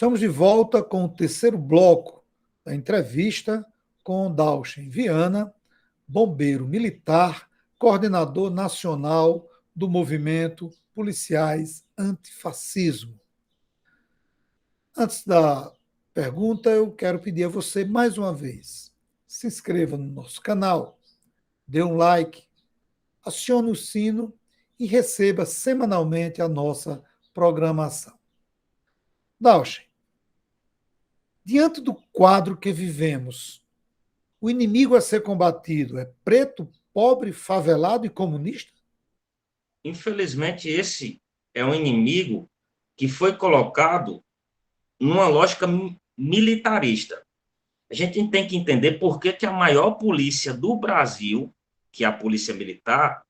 Estamos de volta com o terceiro bloco da entrevista com Dalchen Viana, bombeiro militar, coordenador nacional do movimento Policiais Antifascismo. Antes da pergunta, eu quero pedir a você mais uma vez, se inscreva no nosso canal, dê um like, acione o sino e receba semanalmente a nossa programação. Dalchen, diante do quadro que vivemos, o inimigo a ser combatido é preto, pobre, favelado e comunista? Infelizmente, esse é um inimigo que foi colocado numa lógica militarista. A gente tem que entender por que a maior polícia do Brasil, que é a Polícia Militar,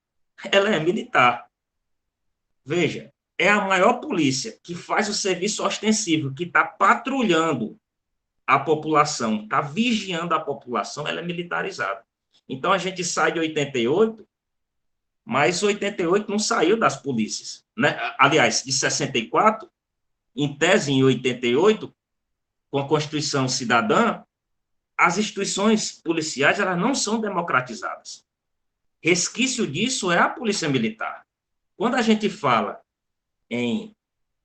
ela é militar. Veja, é a maior polícia que faz o serviço ostensivo, que está patrulhando a população, está vigiando a população, ela é militarizada. Então, a gente sai de 88, mas 88 não saiu das polícias, né? Aliás, de 64, em tese, em 88, com a Constituição Cidadã, as instituições policiais elas não são democratizadas. Resquício disso é a Polícia Militar. Quando a gente fala em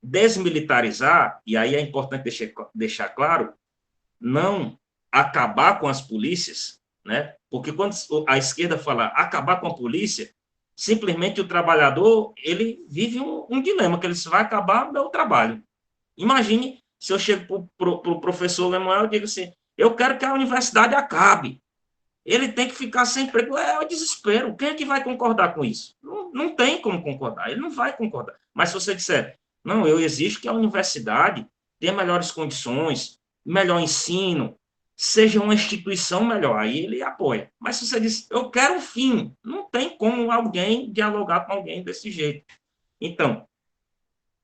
desmilitarizar, e aí é importante deixar claro, não acabar com as polícias, né? Porque quando a esquerda fala acabar com a polícia, simplesmente o trabalhador ele vive um dilema, que ele vai acabar o meu trabalho. Imagine se eu chego para o professor Lemuel e digo assim, eu quero que a universidade acabe. Ele tem que ficar sem emprego. É o desespero. Quem é que vai concordar com isso? Não tem como concordar. Ele não vai concordar. Mas se você disser, não, eu exijo que a universidade tenha melhores condições, melhor ensino, seja uma instituição melhor, aí ele apoia. Mas se você diz, eu quero um fim, não tem como alguém dialogar com alguém desse jeito. Então,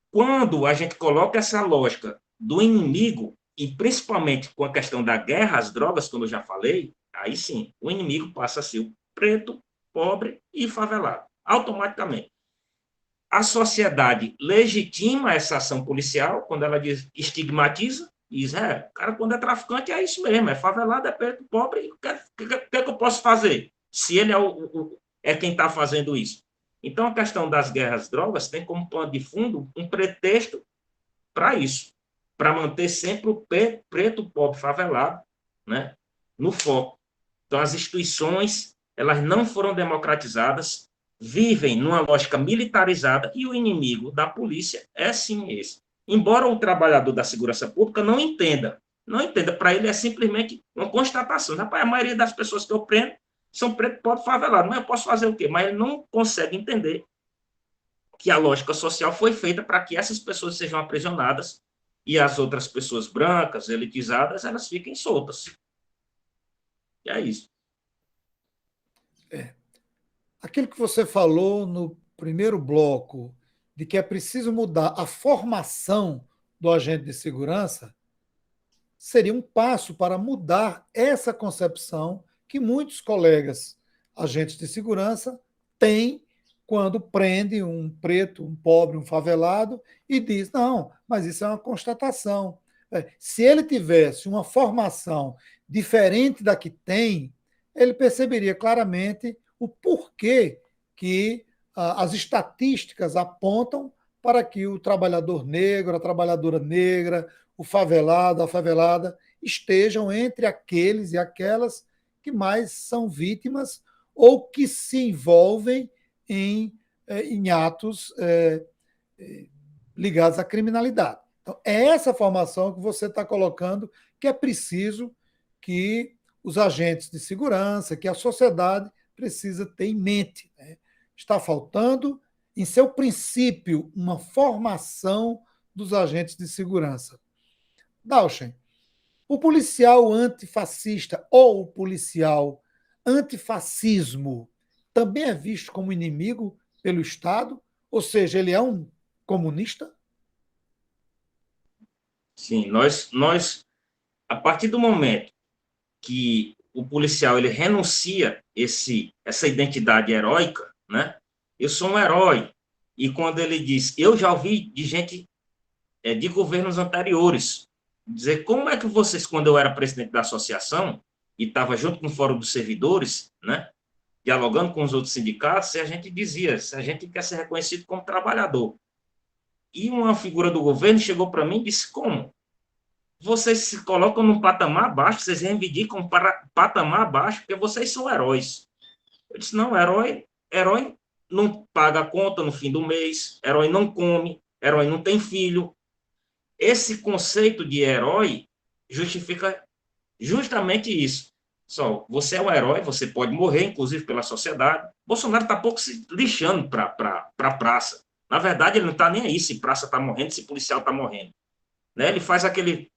quando a gente coloca essa lógica do inimigo, e principalmente com a questão da guerra às drogas, como eu já falei, aí sim, o inimigo passa a ser o preto, pobre e favelado, automaticamente. A sociedade legitima essa ação policial, quando ela diz, estigmatiza, diz, o cara quando é traficante é isso mesmo, é favelado, é preto, pobre, o que eu posso fazer? Se ele é quem está fazendo isso. Então, a questão das guerras às drogas tem como pano de fundo um pretexto para isso, para manter sempre o preto, pobre, favelado, né, no foco. Então, as instituições, elas não foram democratizadas, vivem numa lógica militarizada e o inimigo da polícia é sim esse. Embora o trabalhador da segurança pública não entenda, para ele é simplesmente uma constatação. Rapaz, a maioria das pessoas que eu prendo são preto, pobre, favelado, mas eu posso fazer o quê? Mas ele não consegue entender que a lógica social foi feita para que essas pessoas sejam aprisionadas e as outras pessoas brancas, elitizadas, elas fiquem soltas. E é isso. Aquilo que você falou no primeiro bloco, de que é preciso mudar a formação do agente de segurança, seria um passo para mudar essa concepção que muitos colegas agentes de segurança têm quando prende um preto, um pobre, um favelado e diz: não, mas isso é uma constatação. Se ele tivesse uma formação diferente da que tem, ele perceberia claramente o porquê que as estatísticas apontam para que o trabalhador negro, a trabalhadora negra, o favelado, a favelada, estejam entre aqueles e aquelas que mais são vítimas ou que se envolvem em atos ligados à criminalidade. Então, é essa formação que você está colocando que é preciso que os agentes de segurança, que a sociedade precisa ter em mente. Né? Está faltando, em seu princípio, uma formação dos agentes de segurança. Dalchen, o policial antifascista ou o policial antifascismo também é visto como inimigo pelo Estado? Ou seja, ele é um comunista? Sim, a partir do momento que o policial ele renuncia essa identidade heróica, né? Eu sou um herói. E quando ele diz, eu já ouvi de gente de governos anteriores, dizer como é que vocês, quando eu era presidente da associação e estava junto com o Fórum dos Servidores, né, dialogando com os outros sindicatos, e a gente dizia, se a gente quer ser reconhecido como trabalhador. E uma figura do governo chegou para mim e disse, como? Vocês se colocam num patamar abaixo, vocês reivindicam um patamar abaixo, porque vocês são heróis. Eu disse, não, herói não paga a conta no fim do mês, herói não come, herói não tem filho. Esse conceito de herói justifica justamente isso. Só, você é um herói, você pode morrer, inclusive, pela sociedade. Bolsonaro está pouco se lixando para a praça. Na verdade, ele não está nem aí se praça está morrendo, se policial está morrendo. Né? Ele faz aquele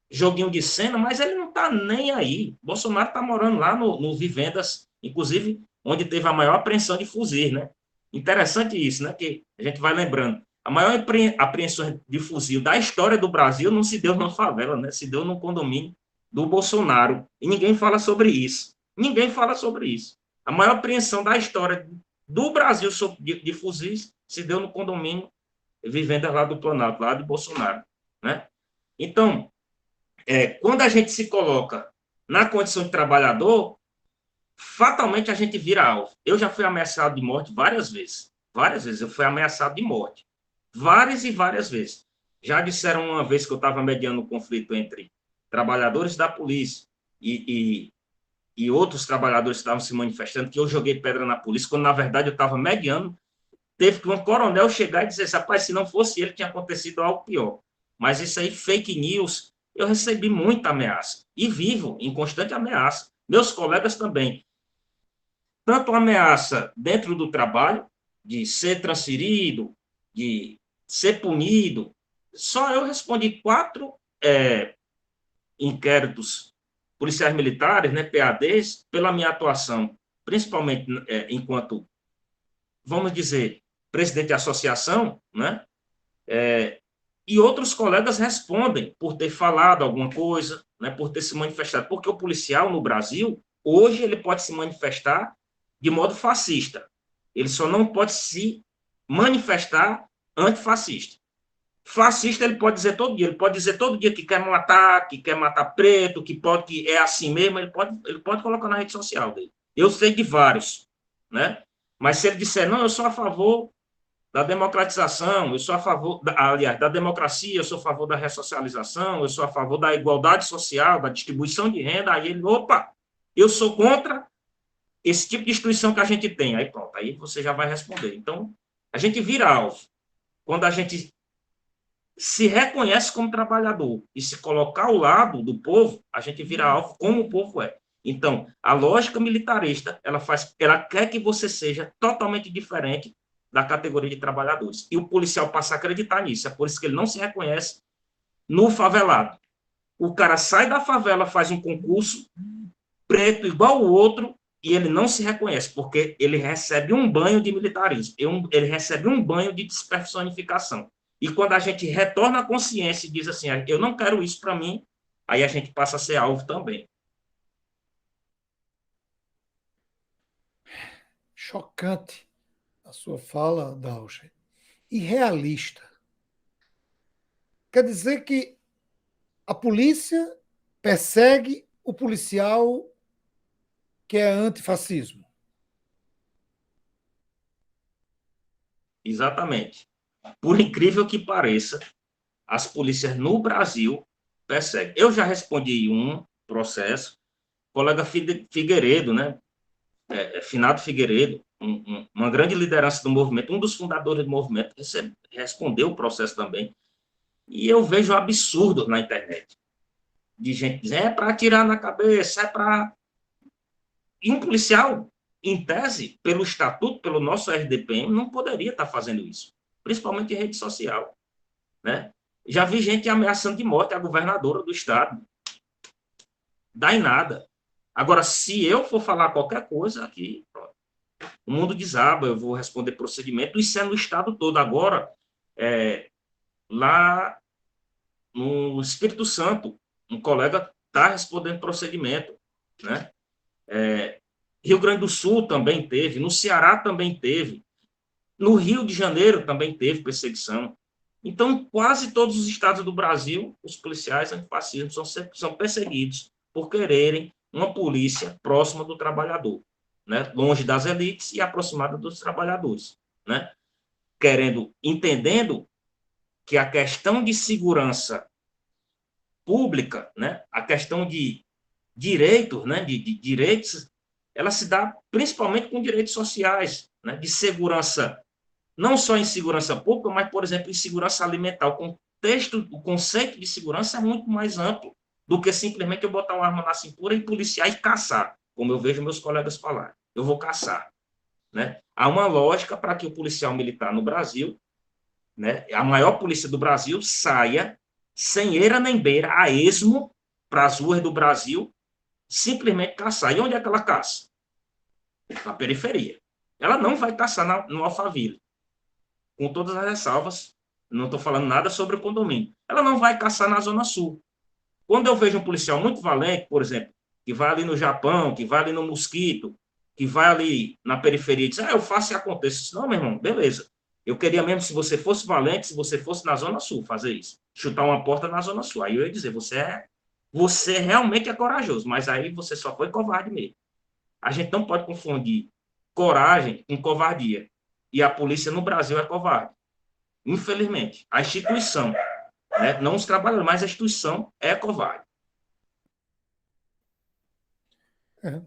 joguinho de cena, mas ele não está nem aí. Bolsonaro está morando lá no Vivendas, inclusive, onde teve a maior apreensão de fuzis, né? Interessante isso, né? Que a gente vai lembrando. A maior apreensão de fuzil da história do Brasil não se deu numa favela, né? Se deu num condomínio do Bolsonaro. E ninguém fala sobre isso. Ninguém fala sobre isso. A maior apreensão da história do Brasil de fuzis se deu no condomínio Vivendas lá do Planalto, lá de Bolsonaro, né? Então, quando a gente se coloca na condição de trabalhador, fatalmente a gente vira alvo. Eu já fui ameaçado de morte várias vezes. Várias vezes eu fui ameaçado de morte. Várias e várias vezes. Já disseram uma vez que eu estava mediando um conflito entre trabalhadores da polícia e outros trabalhadores que estavam se manifestando, que eu joguei pedra na polícia, quando na verdade eu estava mediando. Teve que um coronel chegar e dizer, rapaz, se não fosse ele, tinha acontecido algo pior. Mas isso aí, fake news, eu recebi muita ameaça. E vivo em constante ameaça. Meus colegas também. Tanto ameaça dentro do trabalho, de ser transferido, de ser punido. Só eu respondi 4 inquéritos policiais militares, né, PADs, pela minha atuação, principalmente enquanto, vamos dizer, presidente de associação, né? E outros colegas respondem por ter falado alguma coisa, né, por ter se manifestado. Porque o policial no Brasil, hoje, ele pode se manifestar de modo fascista. Ele só não pode se manifestar antifascista. Fascista ele pode dizer todo dia. Ele pode dizer todo dia que quer matar preto, que é assim mesmo. Ele pode colocar na rede social dele. Eu sei de vários, né? Mas se ele disser, não, eu sou a favor da democratização, eu sou a favor, aliás, da democracia, eu sou a favor da ressocialização, eu sou a favor da igualdade social, da distribuição de renda, aí ele, opa, eu sou contra esse tipo de instituição que a gente tem. Aí pronto, aí você já vai responder. Então, a gente vira alvo. Quando a gente se reconhece como trabalhador e se colocar ao lado do povo, a gente vira alvo como o povo é. Então, a lógica militarista, ela quer que você seja totalmente diferente da categoria de trabalhadores. E o policial passa a acreditar nisso. É por isso que ele não se reconhece no favelado. O cara sai da favela, faz um concurso preto igual o outro e ele não se reconhece, porque ele recebe um banho de militarismo, ele recebe um banho de despersonificação. E quando a gente retorna à consciência e diz assim, eu não quero isso para mim, aí a gente passa a ser alvo também. Chocante a sua fala, Daucher. Irrealista. Quer dizer que a polícia persegue o policial que é antifascismo. Exatamente. Por incrível que pareça, as polícias no Brasil perseguem. Eu já respondi um processo, colega Figueiredo, né? Finado Figueiredo, uma grande liderança do movimento, um dos fundadores do movimento, respondeu o processo também. E eu vejo absurdos na internet. De gente dizendo, é para atirar na cabeça, é para... E um policial, em tese, pelo estatuto, pelo nosso RDPM, não poderia estar fazendo isso. Principalmente em rede social, né? Já vi gente ameaçando de morte a governadora do estado. Dá em nada. Agora, se eu for falar qualquer coisa aqui, o mundo desaba, eu vou responder procedimento, isso é no estado todo. Agora, lá no Espírito Santo, um colega está respondendo procedimento, né? Rio Grande do Sul também teve, no Ceará também teve, no Rio de Janeiro também teve perseguição. Então, quase todos os estados do Brasil, os policiais antifascistas são perseguidos por quererem uma polícia próxima do trabalhador, né? Longe das elites e aproximada dos trabalhadores, né? Entendendo que a questão de segurança pública, né? A questão de direitos, né? De direitos, ela se dá principalmente com direitos sociais, né? De segurança, não só em segurança pública, mas, por exemplo, em segurança alimentar. O conceito de segurança é muito mais amplo do que simplesmente eu botar uma arma na cintura e policiar e caçar, como eu vejo meus colegas falar. Eu vou caçar, né? Há uma lógica para que o policial militar no Brasil, né, a maior polícia do Brasil, saia sem eira nem beira, a esmo, para as ruas do Brasil, simplesmente caçar. E onde é que ela caça? Na periferia. Ela não vai caçar no Alphaville, com todas as ressalvas, não estou falando nada sobre o condomínio. Ela não vai caçar na Zona Sul. Quando eu vejo um policial muito valente, por exemplo, que vai ali no Japão, que vai ali no Mosquito, que vai ali na periferia e diz, eu faço e acontece. Não, meu irmão, beleza. Eu queria mesmo, se você fosse valente, se você fosse na Zona Sul fazer isso. Chutar uma porta na Zona Sul. Aí eu ia dizer, você realmente é corajoso, mas aí você só foi covarde mesmo. A gente não pode confundir coragem com covardia. E a polícia no Brasil é covarde. Infelizmente. A instituição, né? Não os trabalhadores, mas a instituição é covarde. É.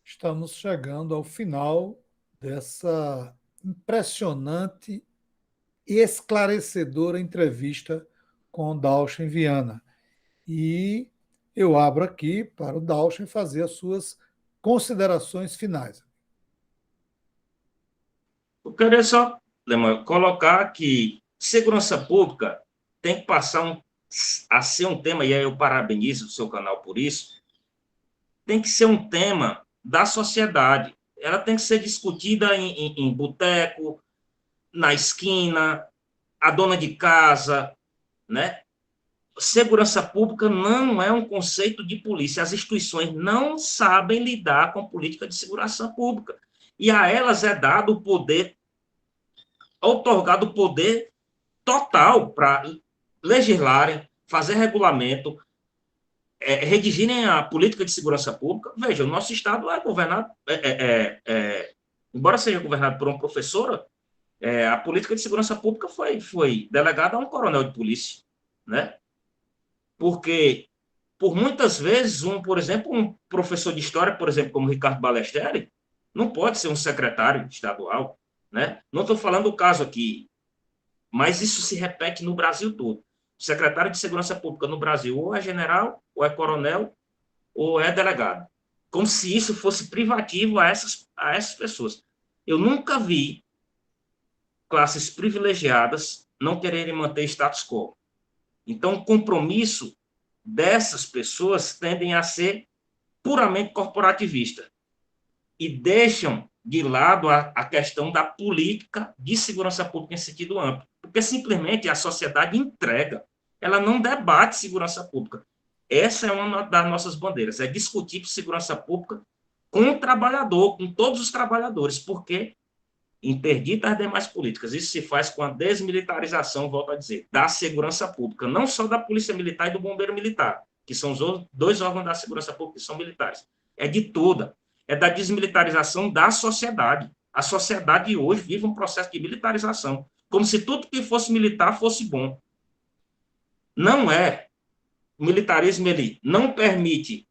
Estamos chegando ao final dessa impressionante e esclarecedora entrevista com o Dalchen Viana. E eu abro aqui para o Dalchen fazer as suas considerações finais. Eu queria só, Leman, colocar que segurança pública tem que passar a ser um tema, e aí eu parabenizo o seu canal por isso, tem que ser um tema da sociedade. Ela tem que ser discutida em boteco, na esquina, a dona de casa, né? Segurança pública não é um conceito de polícia. As instituições não sabem lidar com política de segurança pública. E a elas é dado o poder, outorgado o poder total para legislarem, fazer regulamento, redigirem a política de segurança pública. Veja, o nosso Estado é governado, embora seja governado por uma professora, a política de segurança pública foi delegada a um coronel de polícia, né? Porque, por muitas vezes, por exemplo, um professor de história, por exemplo, como Ricardo Balestrieri, não pode ser um secretário estadual, né? Não estou falando do caso aqui, mas isso se repete no Brasil todo. O secretário de Segurança Pública no Brasil ou é general, ou é coronel, ou é delegado. Como se isso fosse privativo a essas pessoas. Eu nunca vi classes privilegiadas não quererem manter status quo. Então, o compromisso dessas pessoas tendem a ser puramente corporativista e deixam de lado a questão da política de segurança pública em sentido amplo, porque simplesmente a sociedade entrega, ela não debate segurança pública. Essa é uma das nossas bandeiras, é discutir segurança pública com o trabalhador, com todos os trabalhadores, porque interdita as demais políticas. Isso se faz com a desmilitarização, volto a dizer, da segurança pública, não só da Polícia Militar e do Bombeiro Militar, que são os dois órgãos da segurança pública que são militares. É de toda. É da desmilitarização da sociedade. A sociedade hoje vive um processo de militarização, como se tudo que fosse militar fosse bom. Não é. O militarismo ele não permite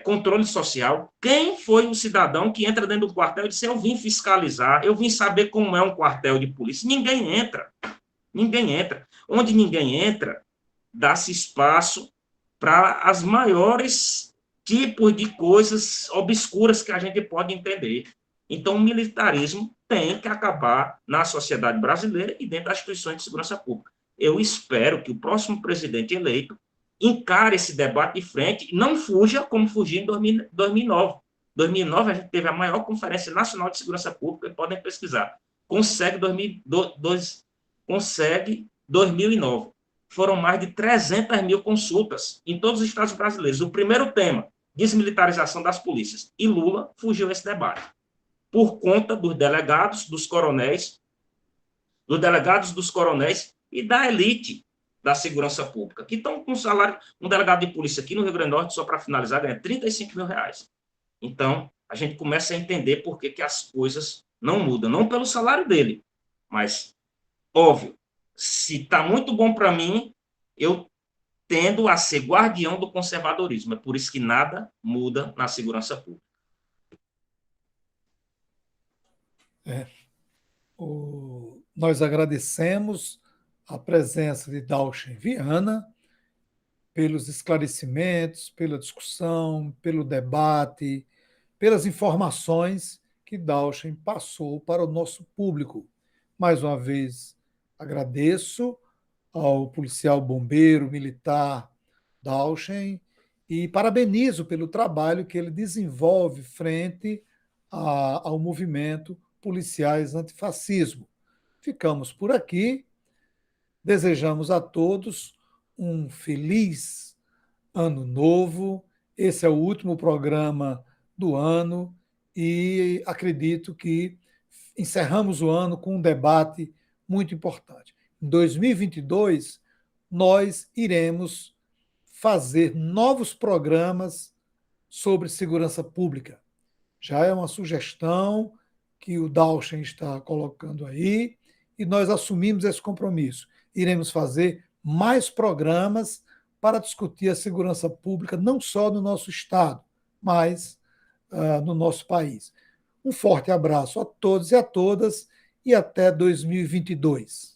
controle social. Quem foi o cidadão que entra dentro do quartel e diz, eu vim fiscalizar, eu vim saber como é um quartel de polícia? Ninguém entra. Ninguém entra. Onde ninguém entra, dá-se espaço para as maiores tipos de coisas obscuras que a gente pode entender. Então, o militarismo tem que acabar na sociedade brasileira e dentro das instituições de segurança pública. Eu espero que o próximo presidente eleito encare esse debate de frente e não fuja como fugiu em 2009. Em 2009, a gente teve a maior Conferência Nacional de Segurança Pública, podem pesquisar. Consegue 2009. Foram mais de 300 mil consultas em todos os estados brasileiros. O primeiro tema, desmilitarização das polícias. E Lula fugiu esse debate. Por conta dos delegados, dos coronéis e da elite da segurança pública, que estão com salário, um delegado de polícia aqui no Rio Grande do Norte, só para finalizar, ganha R$ 35 mil. Então, a gente começa a entender por que as coisas não mudam, não pelo salário dele, mas, óbvio, se está muito bom para mim, eu tendo a ser guardião do conservadorismo. É por isso que nada muda na segurança pública. Nós agradecemos a presença de Dalchen Viana pelos esclarecimentos, pela discussão, pelo debate, pelas informações que Dalchen passou para o nosso público. Mais uma vez, agradeço ao policial bombeiro militar Dalchen e parabenizo pelo trabalho que ele desenvolve frente ao movimento Policiais Antifascismo. Ficamos por aqui. Desejamos a todos um feliz ano novo. Esse é o último programa do ano e acredito que encerramos o ano com um debate muito importante. Em 2022, nós iremos fazer novos programas sobre segurança pública. Já é uma sugestão que o Dalchen está colocando aí e nós assumimos esse compromisso. Iremos fazer mais programas para discutir a segurança pública, não só no nosso estado, mas no nosso país. Um forte abraço a todos e a todas e até 2022.